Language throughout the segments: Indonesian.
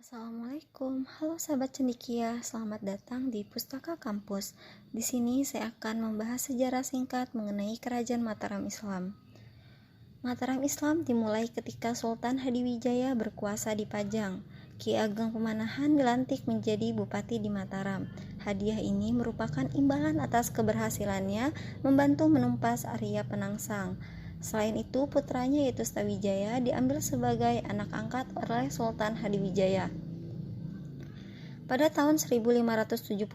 Assalamualaikum, halo sahabat cendekia, selamat datang di Pustaka Kampus. Di sini saya akan membahas sejarah singkat mengenai Kerajaan Mataram Islam. Mataram Islam dimulai ketika Sultan Hadiwijaya berkuasa di Pajang. Ki Ageng Pemanahan dilantik menjadi bupati di Mataram. Hadiah ini merupakan imbalan atas keberhasilannya membantu menumpas Arya Penangsang. Selain itu, putranya yaitu Stawijaya diambil sebagai anak angkat oleh Sultan Hadiwijaya. Pada tahun 1575,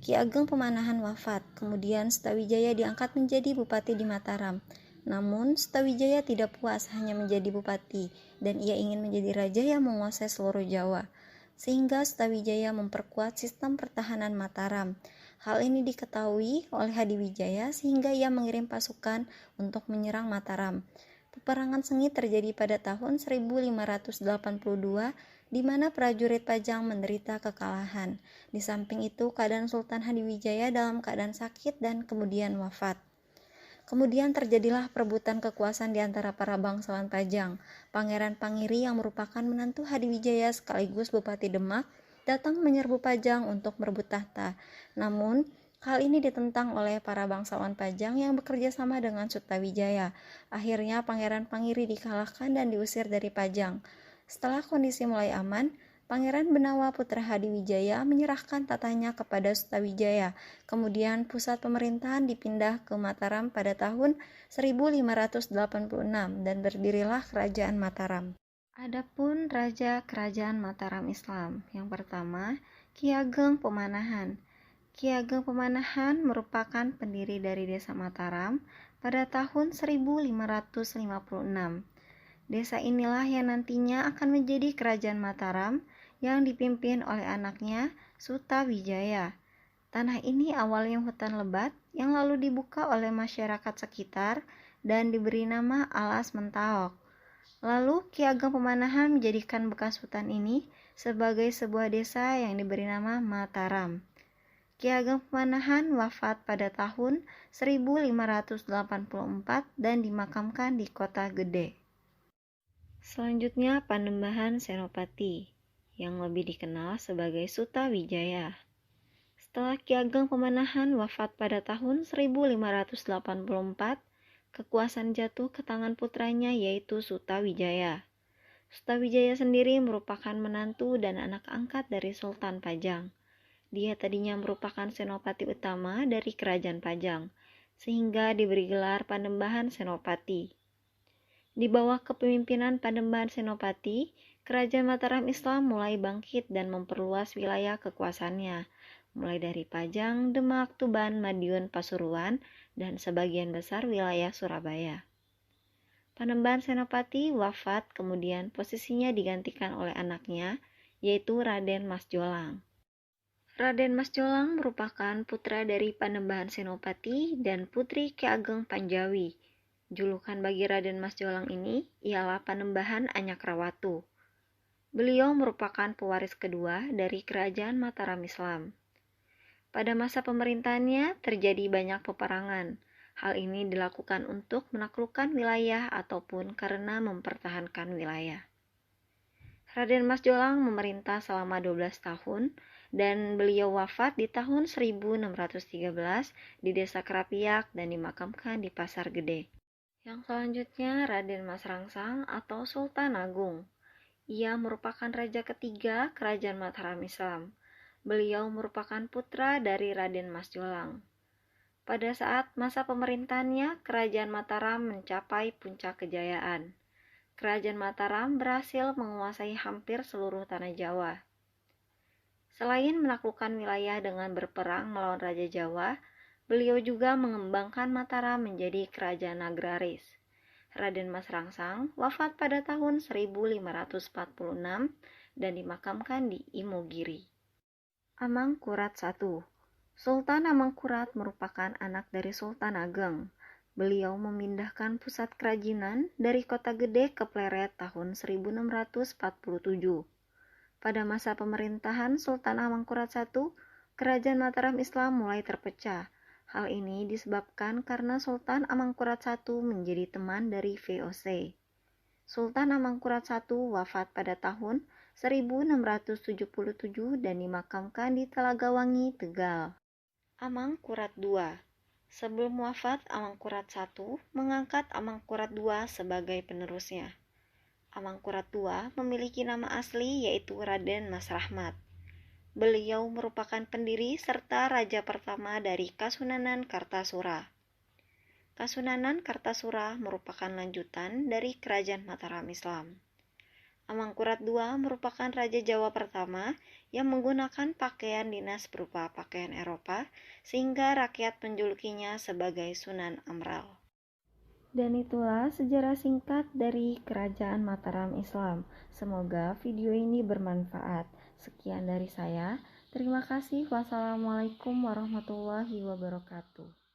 Ki Ageng Pemanahan wafat, kemudian Stawijaya diangkat menjadi bupati di Mataram. Namun, Stawijaya tidak puas hanya menjadi bupati, dan ia ingin menjadi raja yang menguasai seluruh Jawa. Sehingga Stawijaya memperkuat sistem pertahanan Mataram. Hal ini diketahui oleh Hadiwijaya sehingga ia mengirim pasukan untuk menyerang Mataram. Peperangan sengit terjadi pada tahun 1582 di mana prajurit Pajang menderita kekalahan. Di samping itu, keadaan Sultan Hadiwijaya dalam keadaan sakit dan kemudian wafat. Kemudian terjadilah perebutan kekuasaan di antara para bangsawan Pajang. Pangeran Pangiri yang merupakan menantu Hadiwijaya sekaligus Bupati Demak datang menyerbu Pajang untuk merebut tahta. Namun, hal ini ditentang oleh para bangsawan Pajang yang bekerja sama dengan Sutawijaya. Akhirnya Pangeran Pangiri dikalahkan dan diusir dari Pajang. Setelah kondisi mulai aman, Pangeran Benawa putra Hadiwijaya menyerahkan tatanya kepada Sutawijaya. Kemudian pusat pemerintahan dipindah ke Mataram pada tahun 1586 dan berdirilah Kerajaan Mataram. Adapun Raja Kerajaan Mataram Islam, yang pertama Ki Ageng Pemanahan. Ki Ageng Pemanahan merupakan pendiri dari Desa Mataram pada tahun 1556. Desa inilah yang nantinya akan menjadi Kerajaan Mataram yang dipimpin oleh anaknya Sutawijaya. Tanah ini awalnya hutan lebat yang lalu dibuka oleh masyarakat sekitar dan diberi nama Alas Mentaok. Lalu Ki Ageng Pemanahan menjadikan bekas hutan ini sebagai sebuah desa yang diberi nama Mataram. Ki Ageng Pemanahan wafat pada tahun 1584 dan dimakamkan di Kota Gede. Selanjutnya Panembahan Senopati, yang lebih dikenal sebagai Sutawijaya. Setelah Ki Ageng Pemanahan wafat pada tahun 1584, kekuasaan jatuh ke tangan putranya yaitu Sutawijaya. Sutawijaya sendiri merupakan menantu dan anak angkat dari Sultan Pajang. Dia tadinya merupakan senopati utama dari Kerajaan Pajang, sehingga diberi gelar Panembahan Senopati. Di bawah kepemimpinan Panembahan Senopati, Kerajaan Mataram Islam mulai bangkit dan memperluas wilayah kekuasaannya, mulai dari Pajang, Demak, Tuban, Madiun, Pasuruan, dan sebagian besar wilayah Surabaya. Panembahan Senopati wafat, kemudian posisinya digantikan oleh anaknya, yaitu Raden Mas Jolang. Raden Mas Jolang merupakan putra dari Panembahan Senopati dan putri Ki Ageng Panjawi. Julukan bagi Raden Mas Jolang ini ialah Panembahan Anyakrawatu. Beliau merupakan pewaris kedua dari Kerajaan Mataram Islam. Pada masa pemerintahannya terjadi banyak peperangan. Hal ini dilakukan untuk menaklukkan wilayah ataupun karena mempertahankan wilayah. Raden Mas Jolang memerintah selama 12 tahun dan beliau wafat di tahun 1613 di Desa Kerapiak dan dimakamkan di Pasar Gede. Yang selanjutnya Raden Mas Rangsang atau Sultan Agung. Ia merupakan raja ketiga Kerajaan Mataram Islam. Beliau merupakan putra dari Raden Mas Jolang. Pada saat masa pemerintahannya, Kerajaan Mataram mencapai puncak kejayaan. Kerajaan Mataram berhasil menguasai hampir seluruh tanah Jawa. Selain menaklukkan wilayah dengan berperang melawan Raja Jawa, beliau juga mengembangkan Mataram menjadi kerajaan agraris. Raden Mas Rangsang wafat pada tahun 1546 dan dimakamkan di Imogiri. Amangkurat I. Sultan Amangkurat merupakan anak dari Sultan Ageng. Beliau memindahkan pusat kerajinan dari Kota Gede ke Pleret tahun 1647. Pada masa pemerintahan Sultan Amangkurat I, Kerajaan Mataram Islam mulai terpecah. Hal ini disebabkan karena Sultan Amangkurat I menjadi teman dari VOC. Sultan Amangkurat I wafat pada tahun 1677 dan dimakamkan di Telagawangi, Tegal. Amangkurat II. Sebelum wafat Amangkurat I mengangkat Amangkurat II sebagai penerusnya. Amangkurat II memiliki nama asli yaitu Raden Mas Rahmat. Beliau merupakan pendiri serta raja pertama dari Kasunanan Kartasura. Kasunanan Kartasura merupakan lanjutan dari Kerajaan Mataram Islam. Amangkurat II merupakan raja Jawa pertama yang menggunakan pakaian dinas berupa pakaian Eropa sehingga rakyat menjulukinya sebagai Sunan Amral. Dan itulah sejarah singkat dari Kerajaan Mataram Islam. Semoga video ini bermanfaat. Sekian dari saya. Terima kasih. Wassalamualaikum warahmatullahi wabarakatuh.